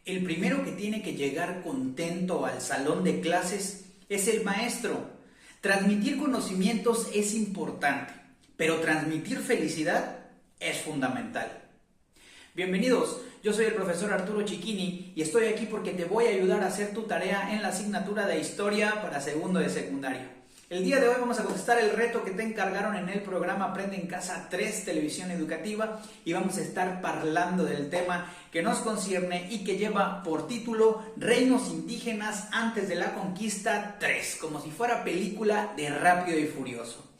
El primero que tiene que llegar contento al salón de clases es el maestro. Transmitir conocimientos es importante, pero transmitir felicidad es fundamental. Bienvenidos, yo soy el profesor Arturo Chiquini y estoy aquí porque te voy a ayudar a hacer tu tarea en la asignatura de Historia para segundo de secundaria. El día de hoy vamos a contestar el reto que te encargaron en el programa Aprende en Casa 3 Televisión Educativa y vamos a estar hablando del tema que nos concierne y que lleva por título Reinos Indígenas antes de la Conquista 3, como si fuera película de Rápido y Furioso.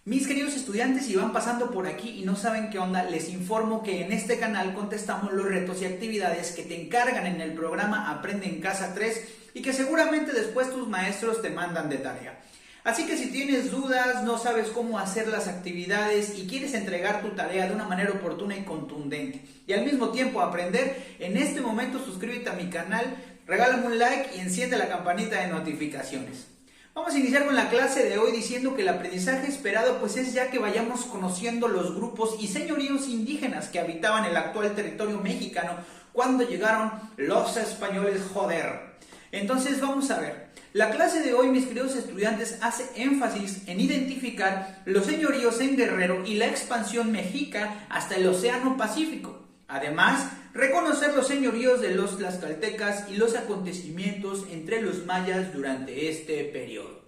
Mis queridos estudiantes, si van pasando por aquí y no saben qué onda, les informo que en este canal contestamos los retos y actividades que te encargan en el programa Aprende en Casa 3 y que seguramente después tus maestros te mandan de tarea. Así que si tienes dudas, no sabes cómo hacer las actividades y quieres entregar tu tarea de una manera oportuna y contundente y al mismo tiempo aprender, en este momento suscríbete a mi canal, regálame un like y enciende la campanita de notificaciones. Vamos a iniciar con la clase de hoy diciendo que el aprendizaje esperado pues es ya que vayamos conociendo los grupos y señoríos indígenas que habitaban el actual territorio mexicano cuando llegaron los españoles, joder. Entonces vamos a ver. La clase de hoy, mis queridos estudiantes, hace énfasis en identificar los señoríos en Guerrero y la expansión mexica hasta el Océano Pacífico. Además, reconocer los señoríos de los tlaxcaltecas y los acontecimientos entre los mayas durante este periodo.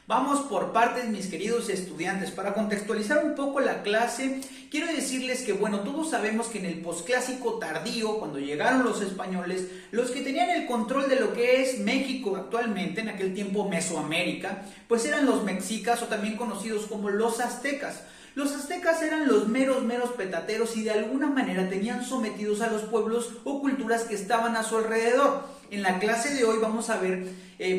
Vamos por partes, mis queridos estudiantes. Para contextualizar un poco la clase, quiero decirles que, bueno, todos sabemos que en el posclásico tardío, cuando llegaron los españoles, los que tenían el control de lo que es México actualmente, en aquel tiempo Mesoamérica, pues eran los mexicas o también conocidos como los aztecas. Los aztecas eran los meros petateros y de alguna manera tenían sometidos a los pueblos o culturas que estaban a su alrededor. En la clase de hoy vamos a ver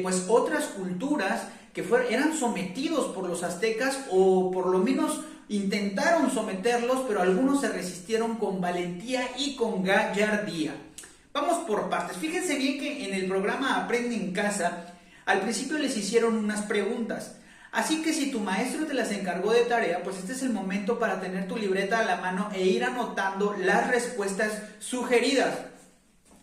pues otras culturas que eran sometidos por los aztecas o por lo menos intentaron someterlos, pero algunos se resistieron con valentía y con gallardía. Vamos por partes. Fíjense bien que en el programa Aprende en Casa, al principio les hicieron unas preguntas. Así que si tu maestro te las encargó de tarea, pues este es el momento para tener tu libreta a la mano e ir anotando las respuestas sugeridas.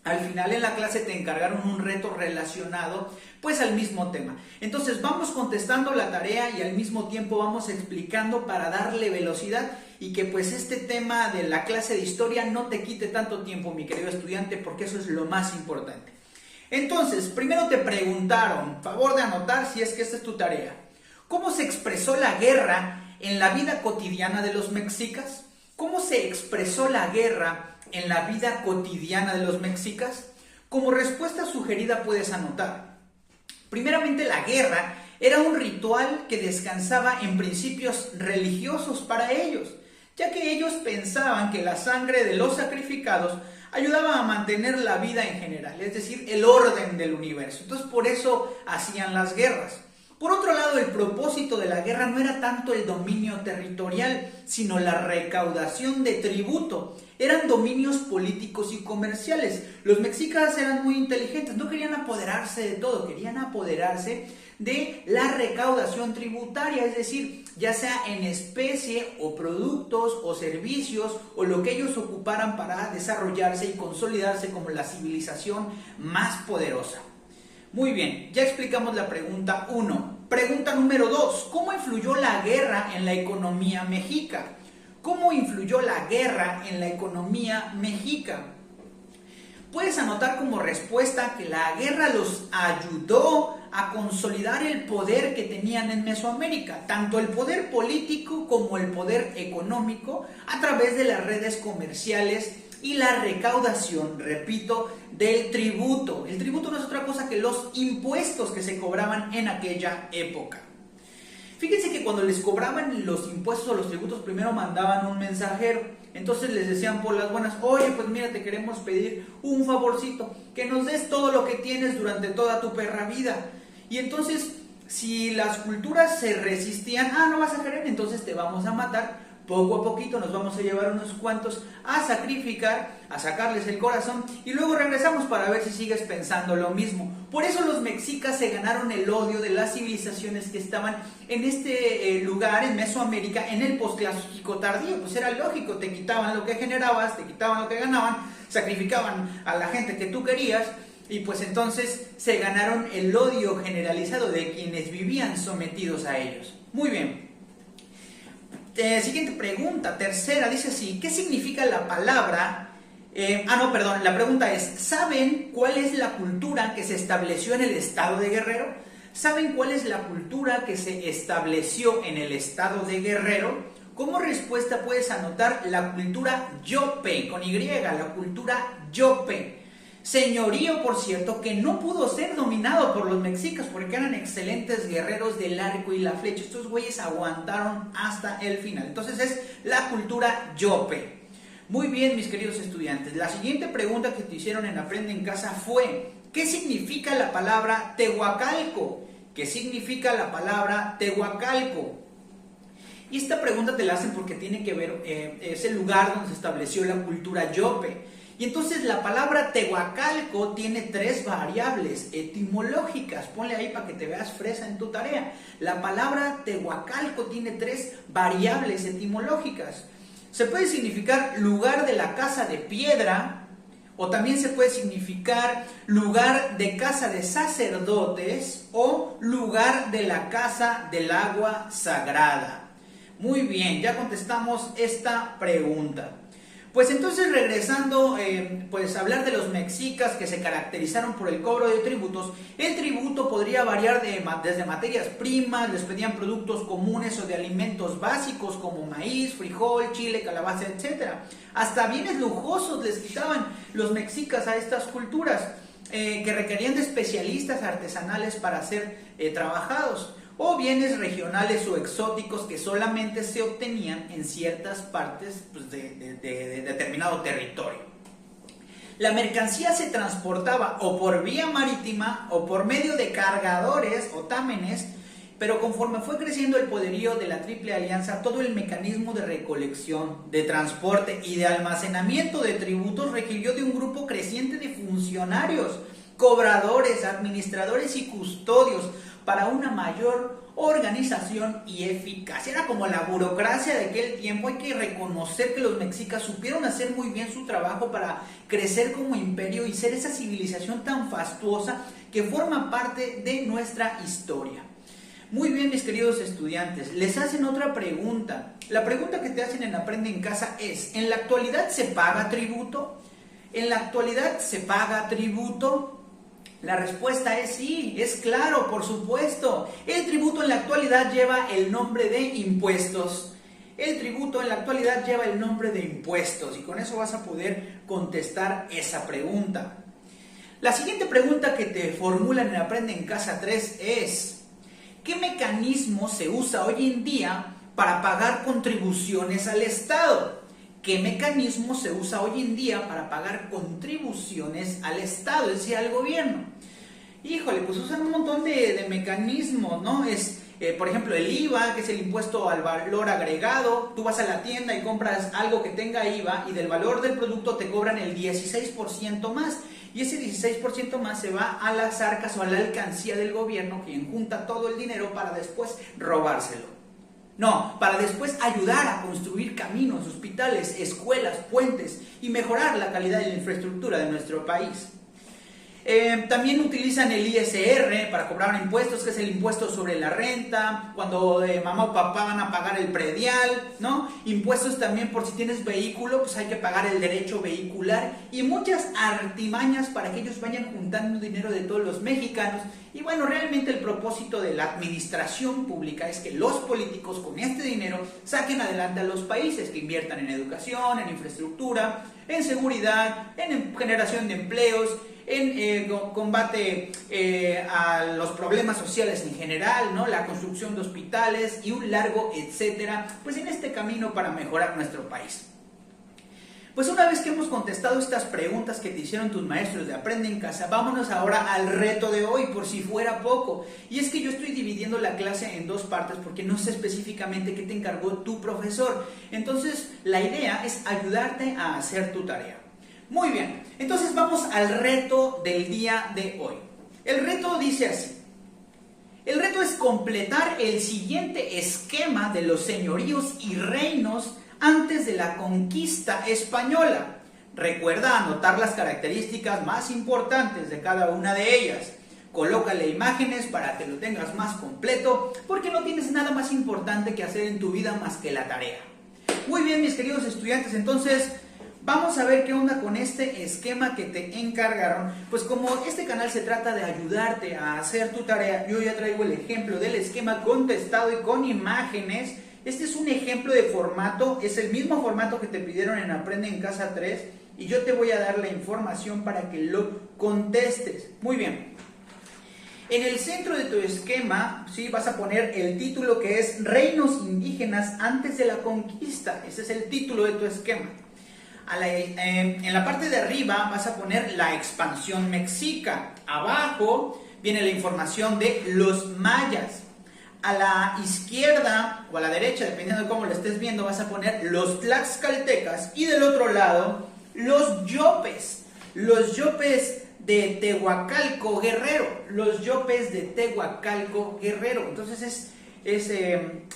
Al final en la clase te encargaron un reto relacionado pues al mismo tema. Entonces vamos contestando la tarea y al mismo tiempo vamos explicando para darle velocidad y que pues este tema de la clase de historia no te quite tanto tiempo, mi querido estudiante, porque eso es lo más importante. Entonces, primero te preguntaron, favor de anotar si es que esta es tu tarea. ¿Cómo se expresó la guerra en la vida cotidiana de los mexicas? ¿Cómo se expresó la guerra en la vida cotidiana de los mexicas? Como respuesta sugerida puedes anotar. Primeramente, la guerra era un ritual que descansaba en principios religiosos para ellos, ya que ellos pensaban que la sangre de los sacrificados ayudaba a mantener la vida en general, es decir, el orden del universo. Entonces, por eso hacían las guerras. Por otro lado, el propósito de la guerra no era tanto el dominio territorial, sino la recaudación de tributo. Eran dominios políticos y comerciales. Los mexicas eran muy inteligentes, no querían apoderarse de todo, querían apoderarse de la recaudación tributaria, es decir, ya sea en especie o productos o servicios o lo que ellos ocuparan para desarrollarse y consolidarse como la civilización más poderosa. Muy bien, ya explicamos la pregunta 1. Pregunta número 2. ¿Cómo influyó la guerra en la economía mexica? ¿Cómo influyó la guerra en la economía mexica? Puedes anotar como respuesta que la guerra los ayudó a consolidar el poder que tenían en Mesoamérica, tanto el poder político como el poder económico, a través de las redes comerciales y la recaudación, repito, del tributo. El tributo no es otra cosa que los impuestos que se cobraban en aquella época. Fíjense que cuando les cobraban los impuestos o los tributos, primero mandaban un mensajero. Entonces les decían por las buenas, oye, pues mira, te queremos pedir un favorcito, que nos des todo lo que tienes durante toda tu perra vida. Y entonces, si las culturas se resistían, no vas a querer, entonces te vamos a matar, poco a poquito nos vamos a llevar unos cuantos a sacrificar, a sacarles el corazón y luego regresamos para ver si sigues pensando lo mismo. Por eso los mexicas se ganaron el odio de las civilizaciones que estaban en este lugar, en Mesoamérica, en el posclásico tardío. Pues era lógico, te quitaban lo que generabas, te quitaban lo que ganaban, sacrificaban a la gente que tú querías y pues entonces se ganaron el odio generalizado de quienes vivían sometidos a ellos. Muy bien. Siguiente pregunta, tercera, dice así: ¿qué significa la palabra? La pregunta es: ¿saben cuál es la cultura que se estableció en el estado de Guerrero? ¿Saben cuál es la cultura que se estableció en el estado de Guerrero? Como respuesta puedes anotar la cultura Yope, con Y, la cultura Yope. Señorío, por cierto, que no pudo ser dominado por los mexicas porque eran excelentes guerreros del arco y la flecha. Estos güeyes aguantaron hasta el final. Entonces es la cultura Yope. Muy bien, mis queridos estudiantes. La siguiente pregunta que te hicieron en Aprende en Casa fue: ¿qué significa la palabra Tehuacalco? ¿Qué significa la palabra Tehuacalco? Y esta pregunta te la hacen porque tiene que ver, es el lugar donde se estableció la cultura Yope. Y entonces la palabra Tehuacalco tiene 3 variables etimológicas. Ponle ahí para que te veas fresa en tu tarea. La palabra Tehuacalco tiene 3 variables etimológicas. Se puede significar lugar de la casa de piedra, o también se puede significar lugar de casa de sacerdotes o lugar de la casa del agua sagrada. Muy bien, ya contestamos esta pregunta. Pues entonces regresando, pues hablar de los mexicas que se caracterizaron por el cobro de tributos. El tributo podría variar desde materias primas, les pedían productos comunes o de alimentos básicos como maíz, frijol, chile, calabaza, etc. Hasta bienes lujosos les quitaban los mexicas a estas culturas, que requerían de especialistas artesanales para ser trabajados, o bienes regionales o exóticos que solamente se obtenían en ciertas partes, pues, de determinado territorio. La mercancía se transportaba o por vía marítima o por medio de cargadores o támenes, pero conforme fue creciendo el poderío de la Triple Alianza, todo el mecanismo de recolección, de transporte y de almacenamiento de tributos requirió de un grupo creciente de funcionarios, cobradores, administradores y custodios, para una mayor organización y eficacia. Era como la burocracia de aquel tiempo. Hay que reconocer que los mexicas supieron hacer muy bien su trabajo para crecer como imperio y ser esa civilización tan fastuosa que forma parte de nuestra historia. Muy bien, mis queridos estudiantes, les hacen otra pregunta. La pregunta que te hacen en Aprende en Casa es: ¿en la actualidad se paga tributo? ¿En la actualidad se paga tributo? La respuesta es sí, es claro, por supuesto. El tributo en la actualidad lleva el nombre de impuestos. El tributo en la actualidad lleva el nombre de impuestos y con eso vas a poder contestar esa pregunta. La siguiente pregunta que te formulan en Aprende en Casa 3 es: ¿qué mecanismo se usa hoy en día para pagar contribuciones al Estado? ¿Qué mecanismo se usa hoy en día para pagar contribuciones al Estado, es decir, al gobierno? Híjole, pues usan un montón de mecanismos, ¿no? Por ejemplo, el IVA, que es el impuesto al valor agregado. Tú vas a la tienda y compras algo que tenga IVA y del valor del producto te cobran el 16% más. Y ese 16% más se va a las arcas o a la alcancía del gobierno, quien junta todo el dinero para después robárselo. No, para después ayudar a construir caminos, hospitales, escuelas, puentes y mejorar la calidad de la infraestructura de nuestro país. También utilizan el ISR para cobrar impuestos, que es el impuesto sobre la renta, cuando mamá o papá van a pagar el predial, ¿no? Impuestos también por si tienes vehículo, pues hay que pagar el derecho vehicular y muchas artimañas para que ellos vayan juntando dinero de todos los mexicanos. Y bueno, realmente el propósito de la administración pública es que los políticos con este dinero saquen adelante a los países, que inviertan en educación, en infraestructura, en seguridad, en generación de empleos, en combate a los problemas sociales en general, ¿no? La construcción de hospitales y un largo etcétera, pues en este camino para mejorar nuestro país. Pues una vez que hemos contestado estas preguntas que te hicieron tus maestros de Aprende en Casa, vámonos ahora al reto de hoy, por si fuera poco. Y es que yo estoy dividiendo la clase en dos partes porque no sé específicamente qué te encargó tu profesor. Entonces, la idea es ayudarte a hacer tu tarea. Muy bien, entonces vamos al reto del día de hoy. El reto dice así. El reto es completar el siguiente esquema de los señoríos y reinos antes de la conquista española. Recuerda anotar las características más importantes de cada una de ellas. Colócale imágenes para que lo tengas más completo, porque no tienes nada más importante que hacer en tu vida más que la tarea. Muy bien, mis queridos estudiantes, entonces vamos a ver qué onda con este esquema que te encargaron. Pues como este canal se trata de ayudarte a hacer tu tarea, yo ya traigo el ejemplo del esquema contestado y con imágenes. Este es un ejemplo de formato, es el mismo formato que te pidieron en Aprende en Casa 3 y yo te voy a dar la información para que lo contestes. Muy bien. En el centro de tu esquema, ¿sí?, vas a poner el título que es Reinos indígenas antes de la conquista. Ese es el título de tu esquema. En la parte de arriba vas a poner la expansión mexica. Abajo viene la información de los mayas. A la izquierda o a la derecha, dependiendo de cómo lo estés viendo, vas a poner los tlaxcaltecas y del otro lado los yopes. Los yopes de Tehuacalco, Guerrero. Los yopes de Tehuacalco, Guerrero. Entonces es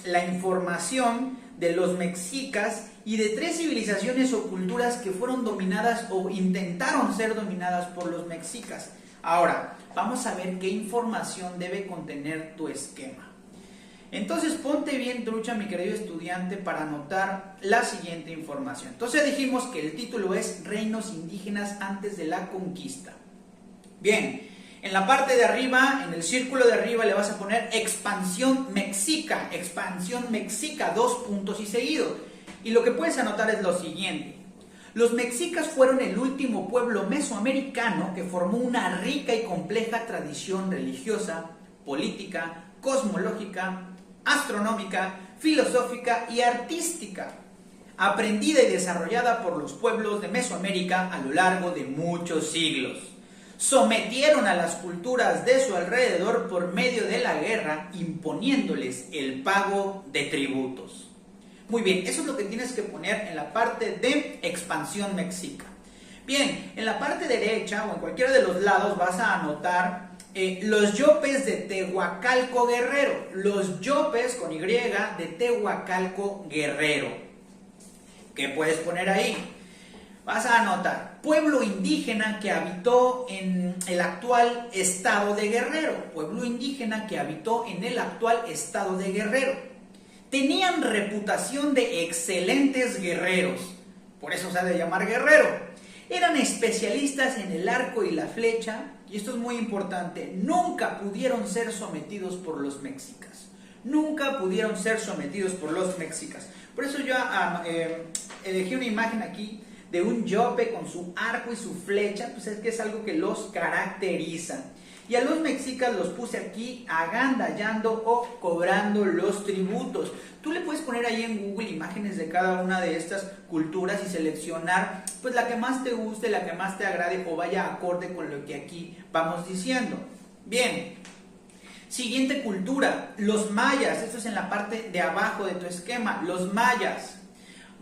la información de los mexicas y de tres civilizaciones o culturas que fueron dominadas o intentaron ser dominadas por los mexicas. Ahora, vamos a ver qué información debe contener tu esquema. Entonces ponte bien trucha, mi querido estudiante, para anotar la siguiente información. Entonces dijimos que el título es Reinos indígenas antes de la conquista. Bien, en la parte de arriba, en el círculo de arriba le vas a poner expansión mexica, dos puntos y seguido. Y lo que puedes anotar es lo siguiente. Los mexicas fueron el último pueblo mesoamericano que formó una rica y compleja tradición religiosa, política, cosmológica, astronómica, filosófica y artística, aprendida y desarrollada por los pueblos de Mesoamérica a lo largo de muchos siglos. Sometieron a las culturas de su alrededor por medio de la guerra, imponiéndoles el pago de tributos. Muy bien, eso es lo que tienes que poner en la parte de expansión mexica. Bien, en la parte derecha o en cualquiera de los lados vas a anotar los yopes de Tehuacalco, Guerrero. Los yopes con Y de Tehuacalco, Guerrero. ¿Qué puedes poner ahí? Vas a anotar pueblo indígena que habitó en el actual estado de Guerrero. Pueblo indígena que habitó en el actual estado de Guerrero. Tenían reputación de excelentes guerreros. Por eso se ha de llamar guerrero. Eran especialistas en el arco y la flecha, y esto es muy importante, nunca pudieron ser sometidos por los mexicas. Nunca pudieron ser sometidos por los mexicas. Por eso yo elegí una imagen aquí de un yope con su arco y su flecha, pues es que es algo que los caracteriza. Y a los mexicas los puse aquí agandallando o cobrando los tributos. Tú le puedes poner ahí en Google imágenes de cada una de estas culturas y seleccionar pues la que más te guste, la que más te agrade o vaya acorde con lo que aquí vamos diciendo. Bien, siguiente cultura, los mayas. Esto es en la parte de abajo de tu esquema. Los mayas,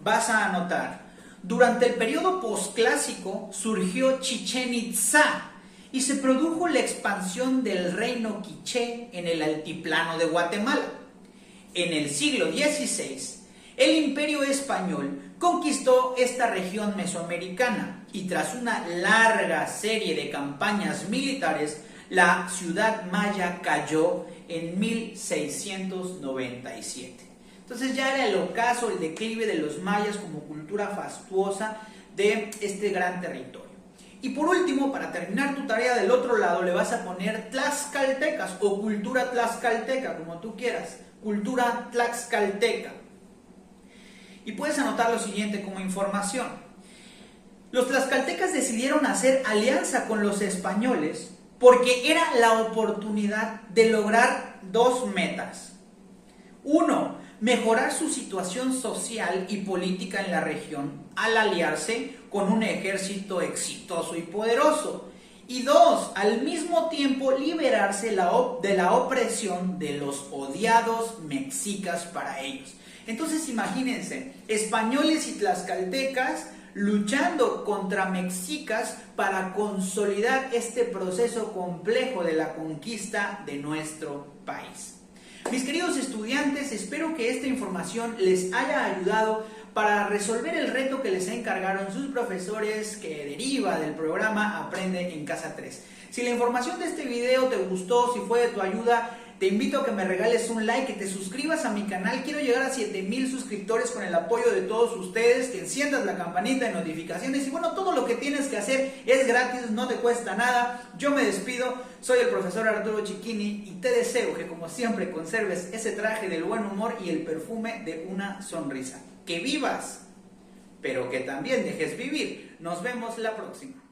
vas a anotar, durante el periodo posclásico surgió Chichén Itzá y se produjo la expansión del reino quiché en el altiplano de Guatemala. En el siglo XVI, el Imperio Español conquistó esta región mesoamericana y tras una larga serie de campañas militares, la ciudad maya cayó en 1697. Entonces ya era el ocaso, el declive de los mayas como cultura fastuosa de este gran territorio. Y por último, para terminar tu tarea del otro lado, le vas a poner tlaxcaltecas o cultura tlaxcalteca, como tú quieras. Cultura tlaxcalteca. Y puedes anotar lo siguiente como información. Los tlaxcaltecas decidieron hacer alianza con los españoles porque era la oportunidad de lograr dos metas. Uno, mejorar su situación social y política en la región al aliarse con un ejército exitoso y poderoso. Y dos, al mismo tiempo liberarse de la opresión de los odiados mexicas para ellos. Entonces imagínense, españoles y tlaxcaltecas luchando contra mexicas para consolidar este proceso complejo de la conquista de nuestro país. Mis queridos estudiantes, espero que esta información les haya ayudado para resolver el reto que les encargaron sus profesores que deriva del programa Aprende en Casa 3. Si la información de este video te gustó, si fue de tu ayuda, te invito a que me regales un like, que te suscribas a mi canal. Quiero llegar a 7,000 suscriptores con el apoyo de todos ustedes, que enciendas la campanita de notificaciones y bueno, todo lo que tienes que hacer es gratis, no te cuesta nada. Yo me despido, soy el profesor Arturo Chiquini y te deseo que como siempre conserves ese traje del buen humor y el perfume de una sonrisa. Que vivas, pero que también dejes vivir. Nos vemos la próxima.